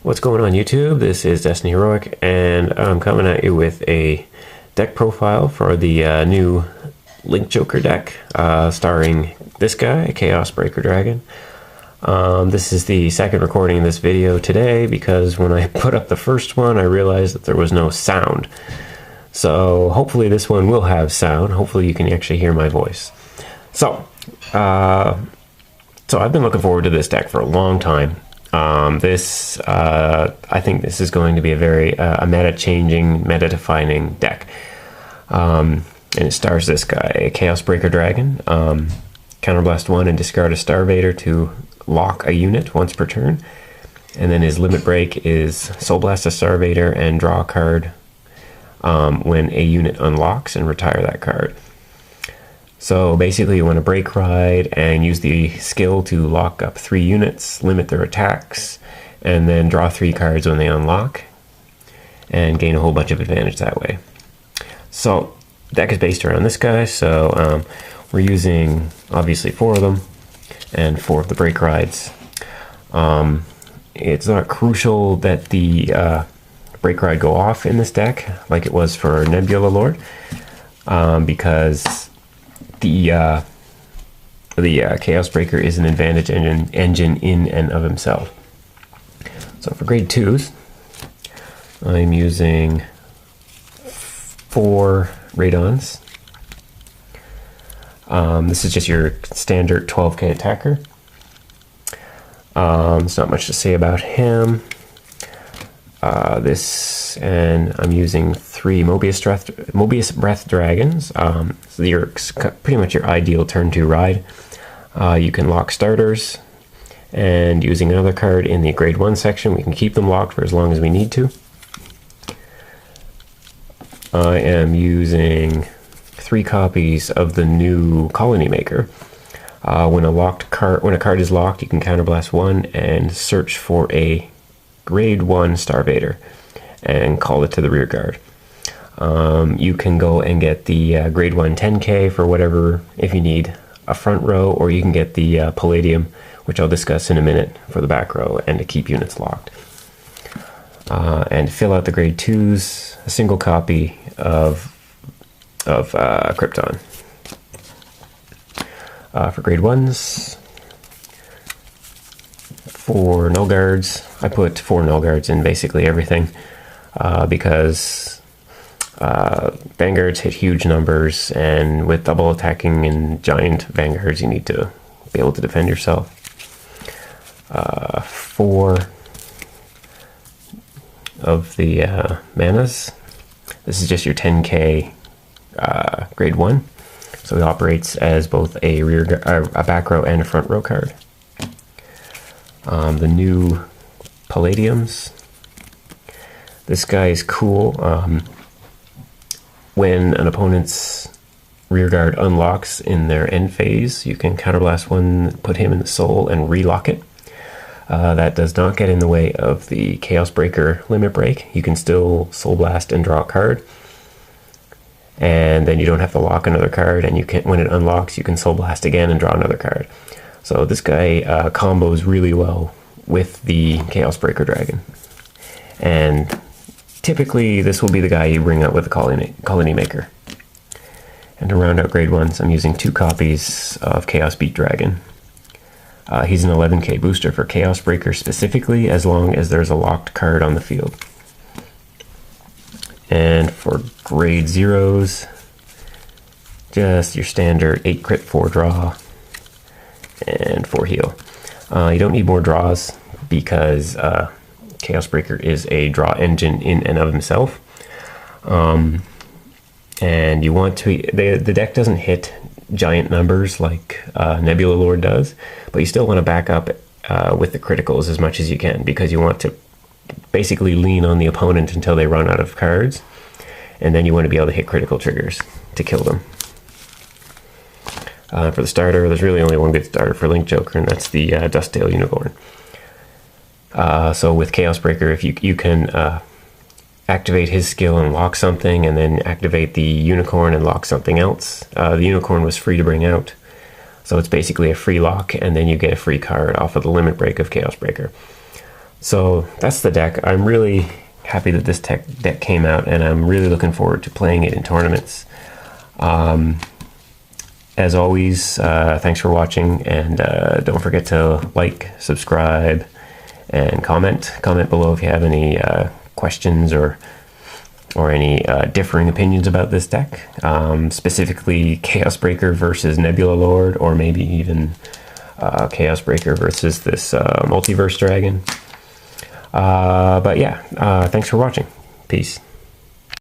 What's going on YouTube? This is Destiny Heroic, and I'm coming at you with a deck profile for the new Link Joker deck, starring this guy, Chaos Breaker Dragon. This is the second recording of this video today because when I put up the first one I realized that there was no sound. So hopefully this one will have sound. Hopefully you can actually hear my voice. So I've been looking forward to this deck for a long time. I think this is going to be a very meta-changing, meta-defining deck. And it stars this guy, a Chaos Breaker Dragon. Counterblast 1 and discard a Starvader to lock a unit once per turn. And then his limit break is Soul Blast a Starvader and draw a card when a unit unlocks and retire that card. So basically you want to break ride and use the skill to lock up 3 units, limit their attacks, and then draw 3 cards when they unlock and gain a whole bunch of advantage that way. So deck is based around this guy, so we're using obviously 4 of them and 4 of the break rides. It's not crucial that the break ride go off in this deck like it was for Nebula Lord, because the Chaos Breaker is an advantage engine in and of himself. So for grade 2s, I'm using 4 Radons. This is just your standard 12k attacker. There's not much to say about him. And I'm using 3 Mobius Breath Dragons. So you're pretty much your ideal turn 2 ride. You can lock starters, and using another card in the grade 1 section, we can keep them locked for as long as we need to. I am using 3 copies of the new Colony Maker. When a card is locked, you can counterblast 1 and search for a grade 1 Starvader and call it to the rear guard. You can go and get the grade 1 10k for whatever, if you need a front row, or you can get the Palladium, which I'll discuss in a minute, for the back row and to keep units locked. And to fill out the grade 2s, a single copy of Krypton. For grade 1s, 4 null guards. I put 4 null guards in basically everything because vanguards hit huge numbers, and with double attacking and giant vanguards you need to be able to defend yourself. 4 of the manas. This is just your 10k grade 1, so it operates as both a back row and a front row card. The new Palladiums. This guy is cool. When an opponent's rearguard unlocks in their end phase, you can counterblast 1, put him in the soul, and relock it. That does not get in the way of the Chaos Breaker limit break. You can still soul blast and draw a card, and then you don't have to lock another card, and you can, when it unlocks, you can soul blast again and draw another card. So this guy combos really well with the Chaos Breaker Dragon. And typically this will be the guy you bring out with the Colony Maker. And to round out grade 1s, I'm using 2 copies of Chaos Beat Dragon. He's an 11k booster for Chaos Breaker specifically, as long as there's a locked card on the field. And for grade 0s, just your standard 8 crit 4 draw and 4 heal. You don't need more draws because Chaos Breaker is a draw engine in and of himself. And you want to, the deck doesn't hit giant numbers like Nebula Lord does, but you still want to back up with the criticals as much as you can, because you want to basically lean on the opponent until they run out of cards, and then you want to be able to hit critical triggers to kill them. For the starter, there's really only one good starter for Link Joker, and that's the Dusttail Unicorn. So with Chaos Breaker, if you can activate his skill and lock something, and then activate the Unicorn and lock something else. The Unicorn was free to bring out, so it's basically a free lock, and then you get a free card off of the limit break of Chaos Breaker. So that's the deck. I'm really happy that this deck came out, and I'm really looking forward to playing it in tournaments. As always, thanks for watching, and don't forget to like, subscribe, and comment. Comment below if you have any questions or any differing opinions about this deck, specifically Chaos Breaker versus Nebula Lord, or maybe even Chaos Breaker versus this Multiverse Dragon. But yeah, thanks for watching. Peace.